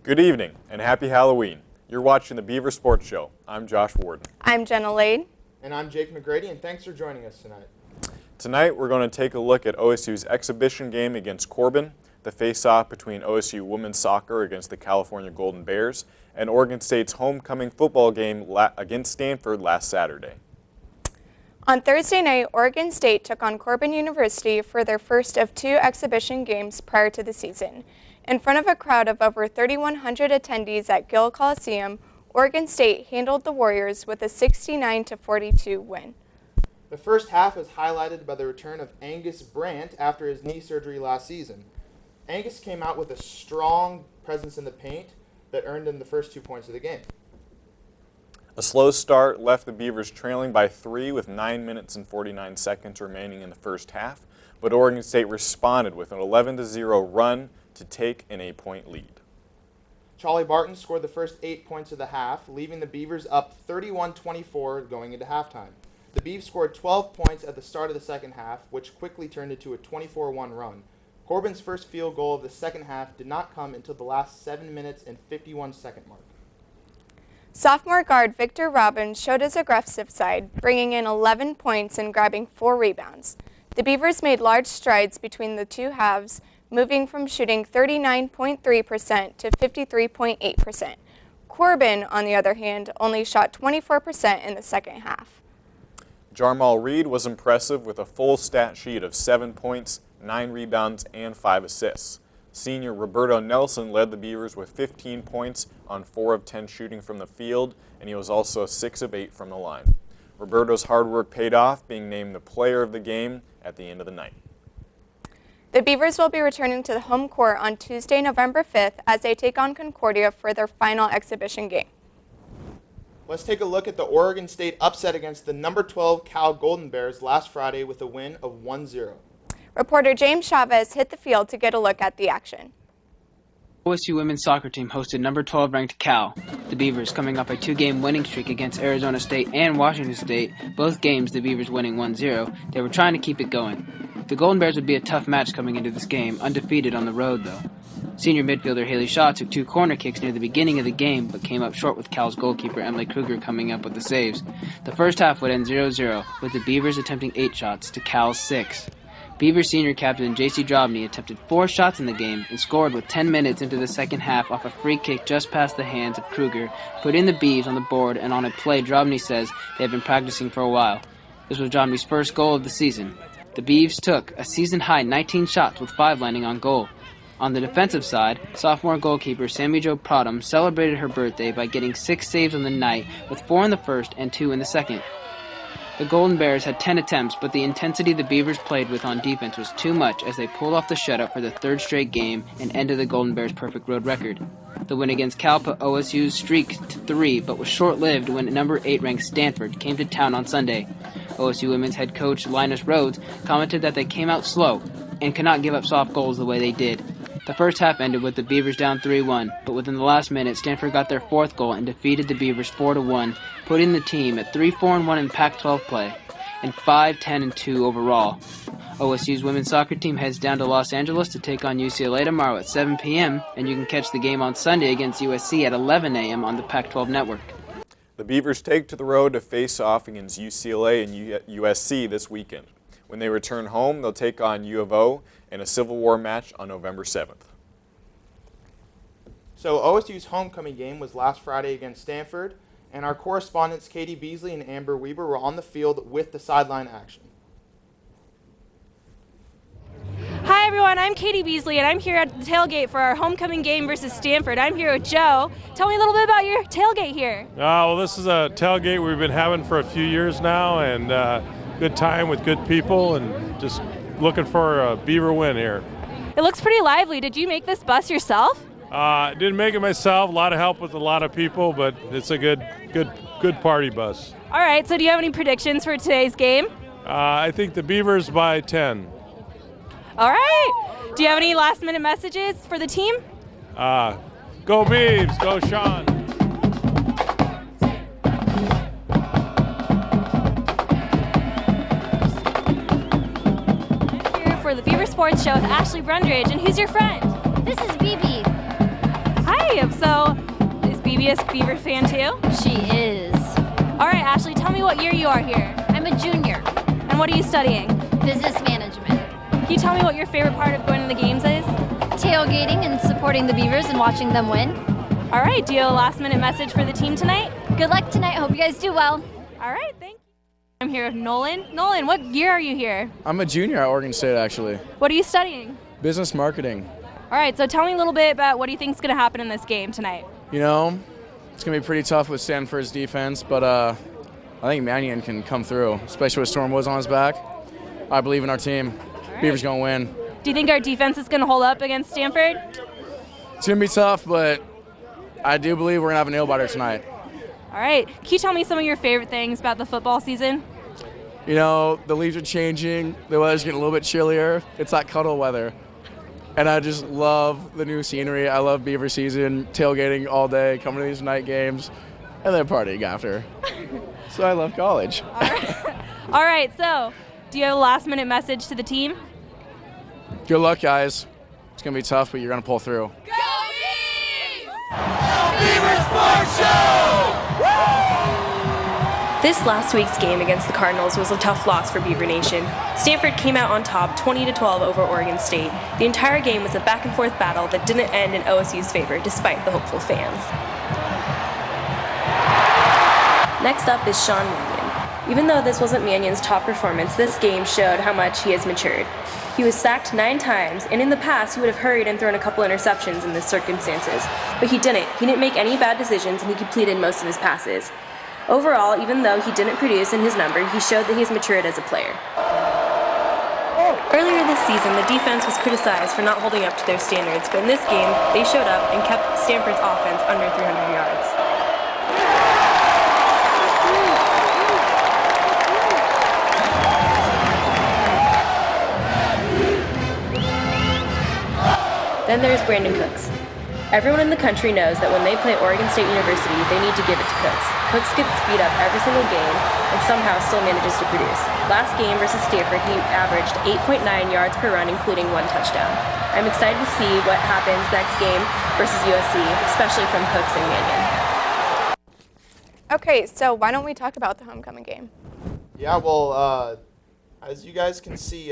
Good evening and happy Halloween. You're watching the Beaver Sports Show. I'm Josh Warden. I'm Jenna Lade. And I'm Jake McGrady, and thanks for joining us tonight. Tonight we're going to take a look at OSU's exhibition game against Corbin, the face-off between OSU women's soccer against the California Golden Bears, and Oregon State's homecoming football game against Stanford last Saturday. On Thursday night, Oregon State took on Corbin University for their first of two exhibition games prior to the season. In front of a crowd of over 3,100 attendees at Gill Coliseum, Oregon State handled the Warriors with a 69-42 win. The first half was highlighted by the return of Angus Brandt after his knee surgery last season. Angus came out with a strong presence in the paint that earned him the first 2 points of the game. A slow start left the Beavers trailing by 3 with 9 minutes and 49 seconds remaining in the first half, but Oregon State responded with an 11-0 run to take an 8-point lead. Charlie Barton scored the first 8 points of the half, leaving the Beavers up 31-24 going into halftime. The Beavs scored 12 points at the start of the second half, which quickly turned into a 24-1 run. Corbin's first field goal of the second half did not come until the last 7 minutes and 51-second mark. Sophomore guard Victor Robbins showed his aggressive side, bringing in 11 points and grabbing 4 rebounds. The Beavers made large strides between the two halves, moving from shooting 39.3% to 53.8%. Corbin, on the other hand, only shot 24% in the second half. Jarmal Reed was impressive with a full stat sheet of 7 points, 9 rebounds, and 5 assists. Senior Roberto Nelson led the Beavers with 15 points on 4 of 10 shooting from the field, and he was also 6 of 8 from the line. Roberto's hard work paid off, being named the player of the game at the end of the night. The Beavers will be returning to the home court on Tuesday, November 5th as they take on Concordia for their final exhibition game. Let's take a look at the Oregon State upset against the number 12 Cal Golden Bears last Friday with a win of 1-0. Reporter James Chavez hit the field to get a look at the action. OSU women's soccer team hosted number 12 ranked Cal. The Beavers, coming off a 2-game winning streak against Arizona State and Washington State, both games the Beavers winning 1-0, they were trying to keep it going. The Golden Bears would be a tough match coming into this game, undefeated on the road though. Senior midfielder Haley Shaw took 2 corner kicks near the beginning of the game, but came up short with Cal's goalkeeper Emily Kruger coming up with the saves. The first half would end 0-0, with the Beavers attempting 8 shots to Cal's 6. Beavers senior captain J.C. Drobny attempted 4 shots in the game and scored with 10 minutes into the second half off a free kick just past the hands of Kruger, putting the Beavs on the board, and on a play Drobny says they have been practicing for a while. This was Drobny's first goal of the season. The Beavs took a season-high 19 shots with 5 landing on goal. On the defensive side, sophomore goalkeeper Sammy Jo Produm celebrated her birthday by getting 6 saves on the night, with 4 in the first and 2 in the second. The Golden Bears had 10 attempts, but the intensity the Beavers played with on defense was too much as they pulled off the shutout for the 3rd straight game and ended the Golden Bears' perfect road record. The win against Cal put OSU's streak to 3, but was short-lived when number 8 ranked Stanford came to town on Sunday. OSU women's head coach Linus Rhodes commented that they came out slow and could not give up soft goals the way they did. The first half ended with the Beavers down 3-1, but within the last minute, Stanford got their 4th goal and defeated the Beavers 4-1, putting the team at 3-4-1 in Pac-12 play and 5-10-2 overall. OSU's women's soccer team heads down to Los Angeles to take on UCLA tomorrow at 7 p.m., and you can catch the game on Sunday against USC at 11 a.m. on the Pac-12 network. The Beavers take to the road to face off against UCLA and USC this weekend. When they return home, they'll take on U of O in a Civil War match on November 7th. So OSU's homecoming game was last Friday against Stanford, and our correspondents Katie Beasley and Amber Weber were on the field with the sideline action. Hi everyone, I'm Katie Beasley and I'm here at the tailgate for our homecoming game versus Stanford. I'm here with Joe. Tell me a little bit about your tailgate here. Well, this is a tailgate we've been having for a few years now, and good time with good people, and just looking for a Beaver win here. It looks pretty lively. Did you make this bus yourself? Didn't make it myself. A lot of help with a lot of people, but it's a good party bus. All right. So do you have any predictions for today's game? I think the Beavers by 10. All right. Do you have any last-minute messages for the team? Go Beavs. Go Sean. For the Beaver Sports Show with Ashley Brundridge, and who's your friend? This is BB. Hi, So, is BB a Beaver fan too? She is. All right, Ashley, tell me what year you are here. I'm a junior. And what are you studying? Business management. Can you tell me what your favorite part of going to the games is? Tailgating and supporting the Beavers and watching them win. All right, do you have a last-minute message for the team tonight? Good luck tonight. Hope you guys do well. All right, thank you. I'm here with Nolan. Nolan, what year are you here? I'm a junior at Oregon State, actually. What are you studying? Business marketing. All right, so tell me a little bit about what do you think is going to happen in this game tonight? You know, it's going to be pretty tough with Stanford's defense, but I think Mannion can come through, especially with Stormwoods on his back. I believe in our team. Right. Beaver's going to win. Do you think our defense is going to hold up against Stanford? It's going to be tough, but I do believe we're going to have a nail-biter tonight. All right. Can you tell me some of your favorite things about the football season? You know, the leaves are changing. The weather's getting a little bit chillier. It's that cuddle weather. And I just love the new scenery. I love Beaver season, tailgating all day, coming to these night games, and then partying after. So I love college. All right, so do you have a last-minute message to the team? Good luck, guys. It's going to be tough, but you're going to pull through. Go Beavs! Beaver Sports Show! This last week's game against the Cardinals was a tough loss for Beaver Nation. Stanford came out on top 20-12 over Oregon State. The entire game was a back-and-forth battle that didn't end in OSU's favor despite the hopeful fans. Next up is Sean Mannion. Even though this wasn't Mannion's top performance, this game showed how much he has matured. He was sacked 9 times, and in the past he would have hurried and thrown a couple interceptions in the circumstances. But he didn't. He didn't make any bad decisions, and he completed most of his passes. Overall, even though he didn't produce in his number, he showed that he's matured as a player. Earlier this season, the defense was criticized for not holding up to their standards, but in this game, they showed up and kept Stanford's offense under 300 yards. Then there's Brandon Cooks. Everyone in the country knows that when they play Oregon State University, they need to give it to Cooks. Cooks gets beat up every single game and somehow still manages to produce. Last game versus Stanford, he averaged 8.9 yards per run, including 1 touchdown. I'm excited to see what happens next game versus USC, especially from Cooks and Mannion. Okay, so why don't we talk about the homecoming game? Yeah, well, as you guys can see,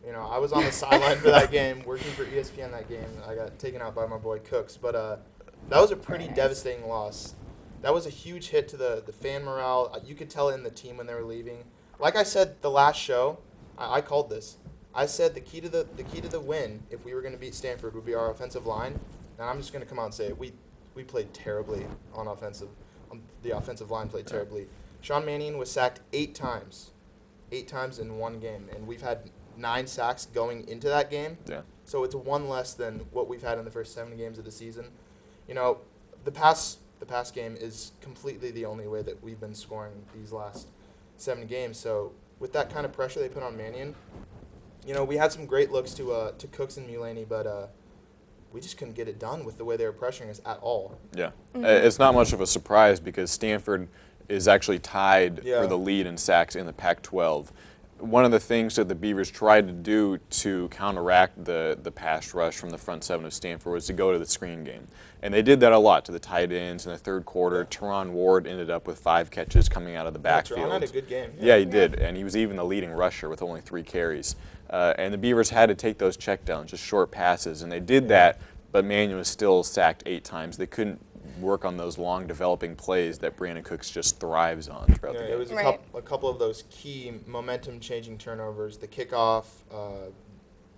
you know, I was on the sideline for that game, working for ESPN that game. I got taken out by my boy Cooks, but that was a pretty devastating loss. That was a huge hit to the fan morale. You could tell it in the team when they were leaving. Like I said the last show, I called this. I said the key to the win, if we were going to beat Stanford, would be our offensive line. And I'm just going to come out and say it. We played terribly on offensive. The offensive line played terribly. Sean Mannion was sacked 8 times. 8 times in one game, and we've had 9 sacks going into that game. Yeah. So it's 1 less than what we've had in the first 7 games of the season. You know, the pass game is completely the only way that we've been scoring these last 7 games. So with that kind of pressure they put on Mannion, you know, we had some great looks to Cooks and Mulaney, but we just couldn't get it done with the way they were pressuring us at all. Yeah. It's not much of a surprise because Stanford is actually tied for the lead in sacks in the Pac-12. One of the things that the Beavers tried to do to counteract the pass rush from the front 7 of Stanford was to go to the screen game. And they did that a lot to the tight ends in the third quarter. Teron Ward ended up with 5 catches coming out of the backfield. Teron had a good game. Yeah, he did. And he was even the leading rusher with only 3 carries. And the Beavers had to take those checkdowns, just short passes. And they did that, but Mannion was still sacked 8 times. They couldn't work on those long developing plays that Brandon Cooks just thrives on throughout the game. It was a couple of those key momentum-changing turnovers. The kickoff,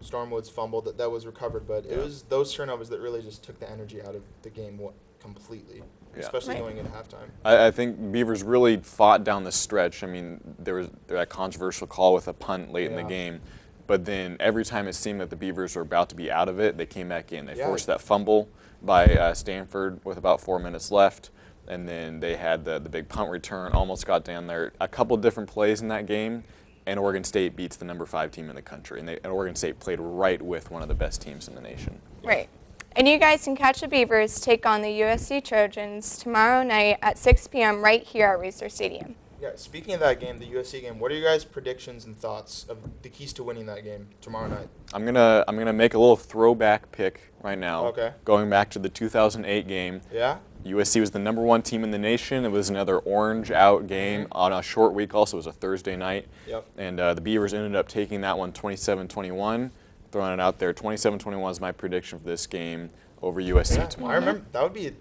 Stormwood's fumble that was recovered, but it was those turnovers that really just took the energy out of the game completely, especially going into halftime. I think Beavers really fought down the stretch. I mean, there was that controversial call with a punt late in the game, but then every time it seemed that the Beavers were about to be out of it, they came back in. They forced that fumble by Stanford with about 4 minutes left, and then they had the big punt return, almost got down there. A couple different plays in that game, and Oregon State beats the number 5 team in the country. And Oregon State played right with one of the best teams in the nation. Right. And you guys can catch the Beavers take on the USC Trojans tomorrow night at 6 p.m. right here at Reser Stadium. Yeah, speaking of that game, the USC game, what are your guys' predictions and thoughts of the keys to winning that game tomorrow night? I'm gonna make a little throwback pick right now. Okay. Going back to the 2008 game. Yeah? USC was the #1 team in the nation. It was another orange out game on a short week also. It was a Thursday night. Yep. And the Beavers ended up taking that one 27-21. Throwing it out there, 27-21 is my prediction for this game over USC tomorrow. I remember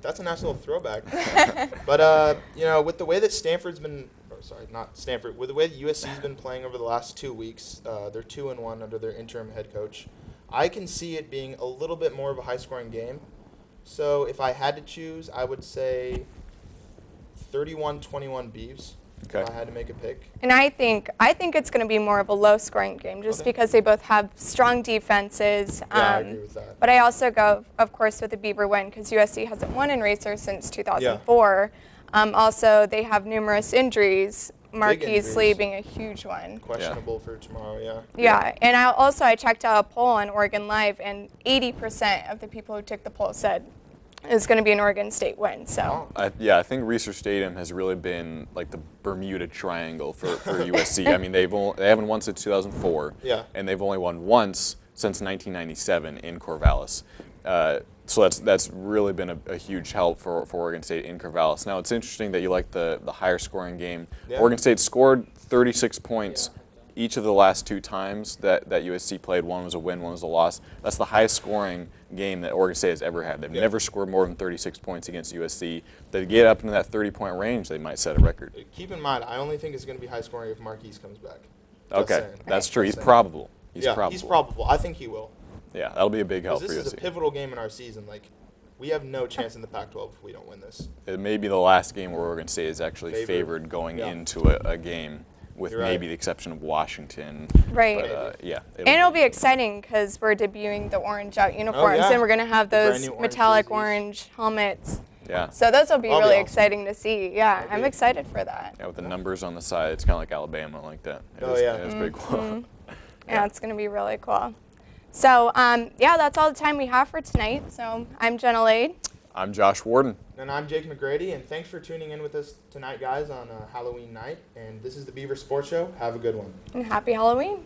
that's a nice little throwback. But you know, with the way that with the way that USC's been playing over the last 2 weeks, they're 2-1 under their interim head coach. I can see it being a little bit more of a high-scoring game. So if I had to choose, I would say 31-21 Beavs. Okay. If I had to make a pick. And I think it's going to be more of a low-scoring game, just because they both have strong defenses. I agree with that. But I also go, of course, with the Beaver win because USC hasn't won in Racer since 2004. Also, they have numerous injuries. Marquise Lee being a huge one. Questionable for tomorrow, yeah. Yeah, and I checked out a poll on Oregon Live, and 80% of the people who took the poll said it's going to be an Oregon State win. So I think Reser Stadium has really been like the Bermuda Triangle for USC. I mean, they haven't won since 2004, and they've only won once since 1997 in Corvallis. So that's really been a huge help for Oregon State in Corvallis. Now, it's interesting that you like the higher scoring game. Yeah. Oregon State scored 36 points each of the last 2 times that USC played. One was a win, one was a loss. That's the highest scoring game that Oregon State has ever had. They've never scored more than 36 points against USC. If they get up into that 30-point range, they might set a record. Keep in mind, I only think it's going to be high scoring if Marquise comes back. Okay, that's true. He's probable. He's probable. I think he will. Yeah, that'll be a big help for USC. This is a pivotal game in our season. Like, we have no chance in the Pac-12 if we don't win this. It may be the last game where Oregon State is actually favored going into a game, with maybe the exception of Washington. Right. But, it'll be exciting because we're debuting the orange out uniforms, and we're going to have those metallic orange helmets. Yeah. So those will be really exciting to see. Yeah, I'm excited for that. Yeah, with the numbers on the side, it's kind of like Alabama, like that. It's pretty cool. Yeah, it's going to be really cool. So, that's all the time we have for tonight. So, I'm Jenna Lade. I'm Josh Warden. And I'm Jake McGrady. And thanks for tuning in with us tonight, guys, on Halloween night. And this is the Beaver Sports Show. Have a good one. And happy Halloween.